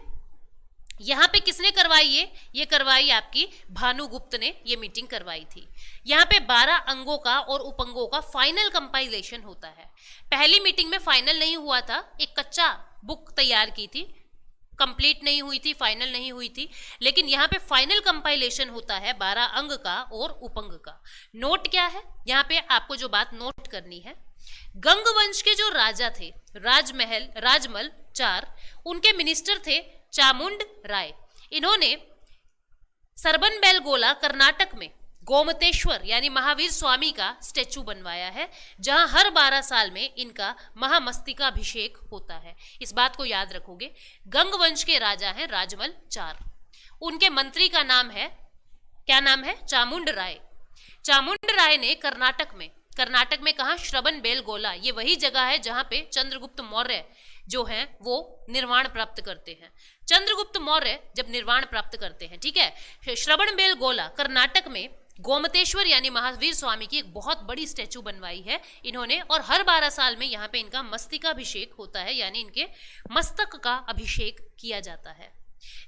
यहाँ पे किसने करवाई? ये करवाई आपकी भानुगुप्त ने ये मीटिंग करवाई थी। यहाँ पे 12 अंगों का और उपअंगों का फाइनल कंपाइलेशन होता है। पहली मीटिंग में फाइनल नहीं हुआ था, एक कच्चा बुक तैयार की थी, कंप्लीट नहीं हुई थी, फाइनल नहीं हुई थी। लेकिन यहाँ पे फाइनल कंपाइलेशन होता है 12 अंग का और उपअंग का। नोट क्या है यहाँ पे, आपको जो बात नोट करनी है, गंग वंश के जो राजा थे, राजमल 4, उनके मिनिस्टर थे चामुंड राय। इन्होंने सरबनबेलगोला कर्नाटक में गोमतेश्वर यानी महावीर स्वामी का स्टेचू बनवाया है, जहां हर 12 साल में इनका महामस्तिकाभिषेक होता है। इस बात को याद रखोगे। गंग वंश के राजा हैं राजमल 4, उनके मंत्री का नाम है, क्या नाम है? चामुंड राय। चामुंड राय ने कर्नाटक में कर्नाटक में कहा, श्रवणबेलगोला, ये वही जगह है जहां पे चंद्रगुप्त मौर्य जो हैं वो निर्वाण प्राप्त करते हैं। चंद्रगुप्त मौर्य जब निर्वाण प्राप्त करते हैं, ठीक है, श्रवणबेलगोला कर्नाटक में गोमतेश्वर यानी महावीर स्वामी की एक बहुत बड़ी स्टैचू बनवाई है इन्होंने, और हर 12 साल में यहाँ पे इनका मस्तकाभिषेक होता है, यानी इनके मस्तक का अभिषेक किया जाता है।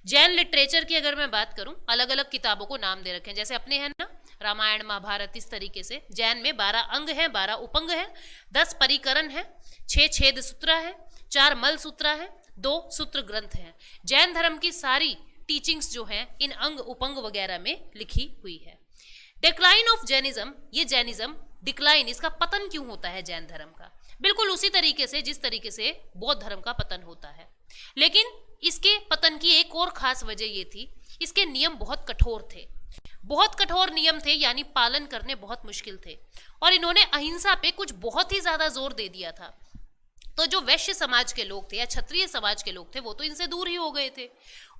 जैन लिटरेचर की अगर मैं बात करूं, अलग अलग किताबों को नाम दे रखे हैं, जैसे अपने हैं ना रामायण महाभारत, इस तरीके से जैन में 12 अंग हैं, 12 उपंग हैं, 10 परिकरण हैं, 6 छेद सूत्र है, 4 मल सूत्र है, 2 सूत्र ग्रंथ हैं। जैन धर्म की सारी टीचिंग्स जो हैं इन अंग उपंग वगैरह में लिखी हुई है। डिक्लाइन ऑफ जैनिज्म, ये जैनिज्म डिक्लाइन, इसका पतन क्यों होता है जैन धर्म का? बिल्कुल उसी तरीके से जिस तरीके से बौद्ध धर्म का पतन होता है, लेकिन इसके पतन की एक और खास वजह ये थी, इसके नियम बहुत कठोर थे, बहुत कठोर नियम थे, यानी पालन करने बहुत मुश्किल थे, और इन्होंने अहिंसा पे कुछ बहुत ही ज्यादा जोर दे दिया था। तो जो वैश्य समाज के लोग थे या क्षत्रिय समाज के लोग थे वो तो इनसे दूर ही हो गए थे,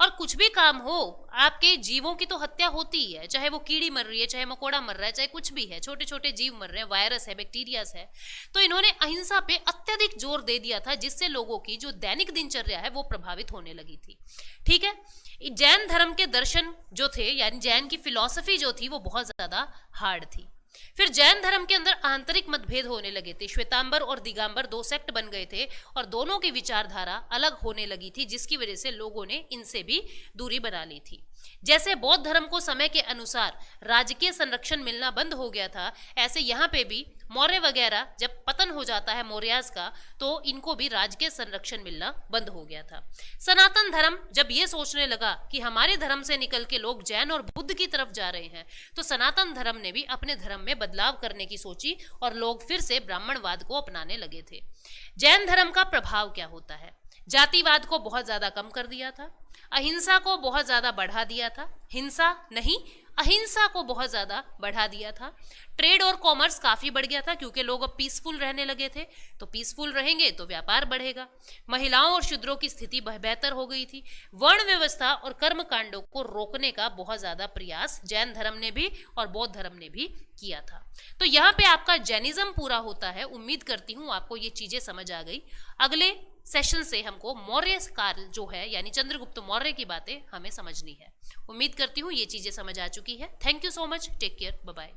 और कुछ भी काम हो, आपके जीवों की तो हत्या होती ही है, चाहे वो कीड़ी मर रही है, चाहे मकोड़ा मर रहा है, चाहे कुछ भी है, छोटे छोटे जीव मर रहे हैं, वायरस है, बैक्टीरियास है। तो इन्होंने अहिंसा पे अत्यधिक जोर दे दिया था, जिससे लोगों की जो दैनिक दिनचर्या है वो प्रभावित होने लगी थी। ठीक है, जैन धर्म के दर्शन जो थे, यानी जैन की फिलॉसफी जो थी वो बहुत ज्यादा हार्ड थी। फिर जैन धर्म के अंदर आंतरिक मतभेद होने लगे थे, श्वेतांबर और दिगंबर 2 सेक्ट बन गए थे, और दोनों की विचारधारा अलग होने लगी थी, जिसकी वजह से लोगों ने इनसे भी दूरी बना ली थी। जैसे बौद्ध धर्म को समय के अनुसार राजकीय संरक्षण मिलना बंद हो गया था, ऐसे यहाँ पे भी मौर्य वगैरह जब पतन हो जाता है मौर्यास का, तो इनको भी राजकीय संरक्षण मिलना बंद हो गया था। सनातन धर्म जब ये सोचने लगा कि हमारे धर्म से निकल के लोग जैन और बुद्ध की तरफ जा रहे हैं, तो सनातन धर्म ने भी अपने धर्म में बदलाव करने की सोची, और लोग फिर से ब्राह्मणवाद को अपनाने लगे थे। जैन धर्म का प्रभाव क्या होता है? जातिवाद को बहुत ज्यादा कम कर दिया था, अहिंसा को बहुत ज्यादा बढ़ा दिया था, हिंसा नहीं अहिंसा को बहुत ज्यादा बढ़ा दिया था। ट्रेड और कॉमर्स काफी बढ़ गया था, क्योंकि लोग अब पीसफुल रहने लगे थे, तो पीसफुल रहेंगे तो व्यापार बढ़ेगा। महिलाओं और शूद्रों की स्थिति बेहतर हो गई थी। वर्ण व्यवस्था और कर्म कांडों को रोकने का बहुत ज्यादा प्रयास जैन धर्म ने भी और बौद्ध धर्म ने भी किया था। तो यहाँ पे आपका जैनिज्म पूरा होता है। उम्मीद करती हूँ आपको ये चीजें समझ आ गई। अगले सेशन से हमको मौर्य काल जो है, यानी चंद्रगुप्त मौर्य की बातें हमें समझनी है। उम्मीद करती हूँ ये चीजें समझ आ चुकी है। Thank you so much, take care, bye bye.